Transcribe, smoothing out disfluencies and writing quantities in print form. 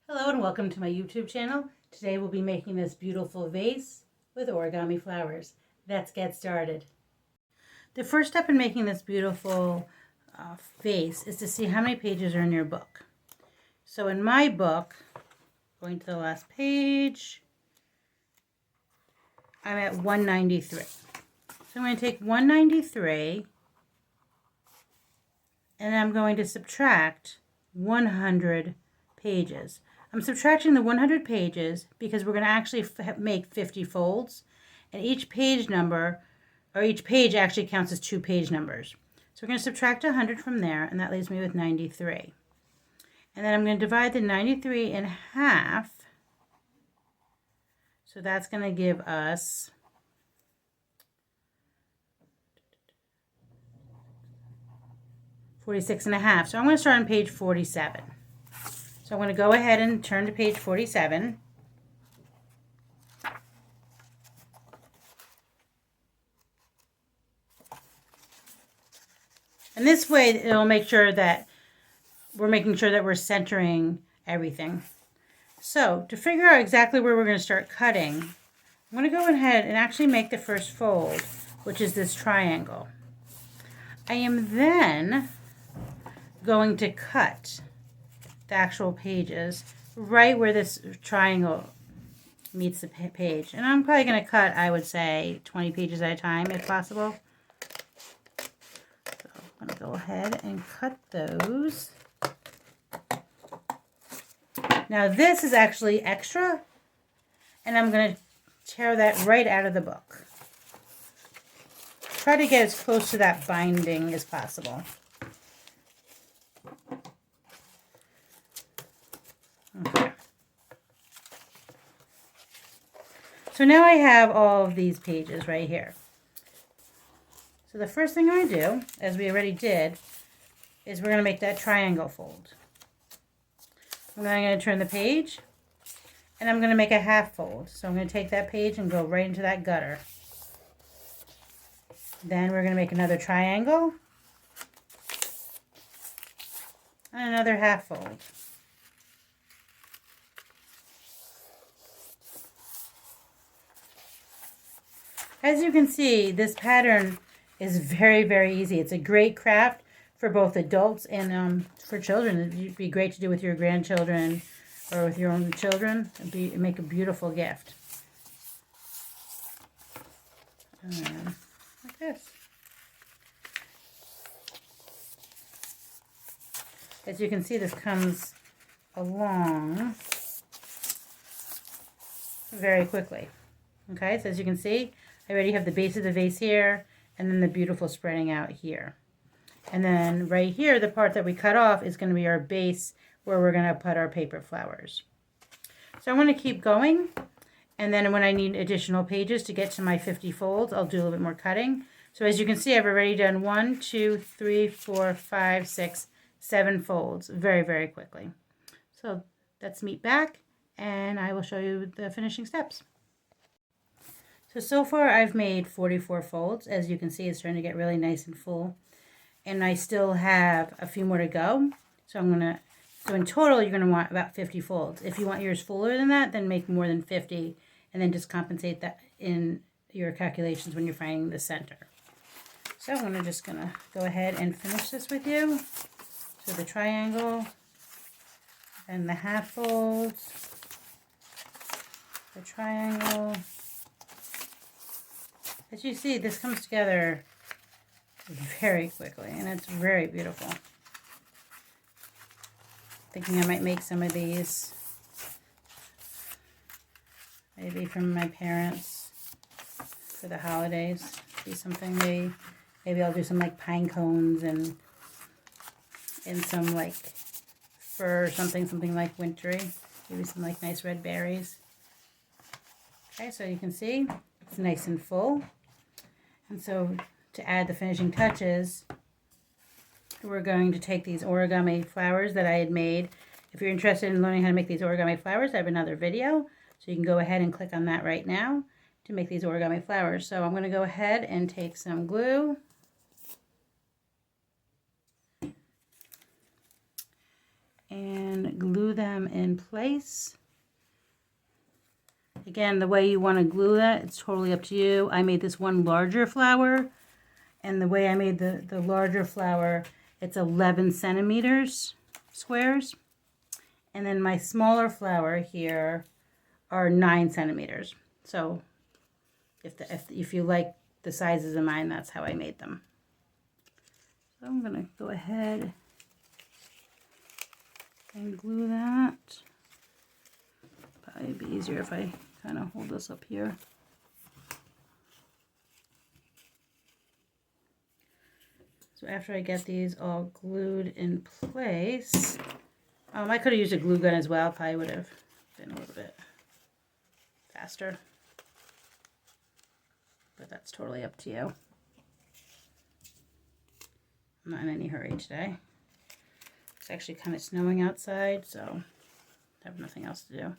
Hello and welcome to my YouTube channel. Today we'll be making this beautiful vase with origami flowers. Let's get started. The first step in making this beautiful vase is to see how many pages are in your book. So in my book, going to the last page, I'm at 193. So I'm going to take 193 and I'm going to subtract 100 pages. I'm subtracting the 100 pages because we're going to actually make 50 folds, and each page number, or each page actually counts as 2 page numbers. So we're going to subtract 100 from there, and that leaves me with 93. And then I'm going to divide the 93 in half. So that's going to give us 46.5. So I'm going to start on page 47. So I'm going to go ahead and turn to page 47. And this way it'll make sure that we're making sure that we're centering everything. So to figure out exactly where we're going to start cutting, I'm going to go ahead and actually make the first fold, which is this triangle. I am then going to cut the actual pages right where this triangle meets the page, and I'm probably going to cut, I would say, 20 pages at a time if possible. So I'm going to go ahead and cut those. Now this is actually extra, and I'm going to tear that right out of the book. Try to get as close to that binding as possible. Okay. So now I have all of these pages right here. So the first thing I'm going to do, as we already did, is we're going to make that triangle fold. I'm going to turn the page, and I'm going to make a half fold. So I'm going to take that page and go right into that gutter. Then we're going to make another triangle, and another half fold. As you can see, this pattern is very, very easy. It's a great craft for both adults and for children. It'd be great to do with your grandchildren or with your own children. It'd make a beautiful gift. Like this. As you can see, this comes along very quickly. Okay, so as you can see, I already have the base of the vase here, and then the beautiful spreading out here. And then right here, the part that we cut off is going to be our base where we're going to put our paper flowers. So I'm going to keep going, and then when I need additional pages to get to my 50 folds, I'll do a little bit more cutting. So as you can see, I've already done 1, 2, 3, 4, 5, 6, 7 folds very, very quickly. So let's meet back, and I will show you the finishing steps. So far I've made 44 folds. As you can see, it's starting to get really nice and full. And I still have a few more to go. So in total, you're going to want about 50 folds. If you want yours fuller than that, then make more than 50. And then just compensate that in your calculations when you're finding the center. So I'm just going to go ahead and finish this with you. So the triangle, and the half folds, the triangle. As you see, this comes together very quickly, and it's very beautiful. Thinking I might make some of these, maybe from my parents for the holidays. Be something maybe I'll do some like pine cones and some like fir or something like wintry. Maybe some like nice red berries. Okay, so you can see it's nice and full. And so to add the finishing touches, we're going to take these origami flowers that I had made. If you're interested in learning how to make these origami flowers, I have another video. So you can go ahead and click on that right now to make these origami flowers. So I'm going to go ahead and take some glue. And then glue them in place. Again, the way you want to glue that, it's totally up to you. I made this one larger flower, and the way I made the larger flower, it's 11 centimeters squares. And then my smaller flower here are 9 centimeters. So if you like the sizes of mine, that's how I made them. So I'm going to go ahead and glue that. Probably be easier if I kind of hold this up here. So after I get these all glued in place, I could have used a glue gun as well. Probably would have been a little bit faster. But that's totally up to you. I'm not in any hurry today. It's actually kind of snowing outside, so I have nothing else to do.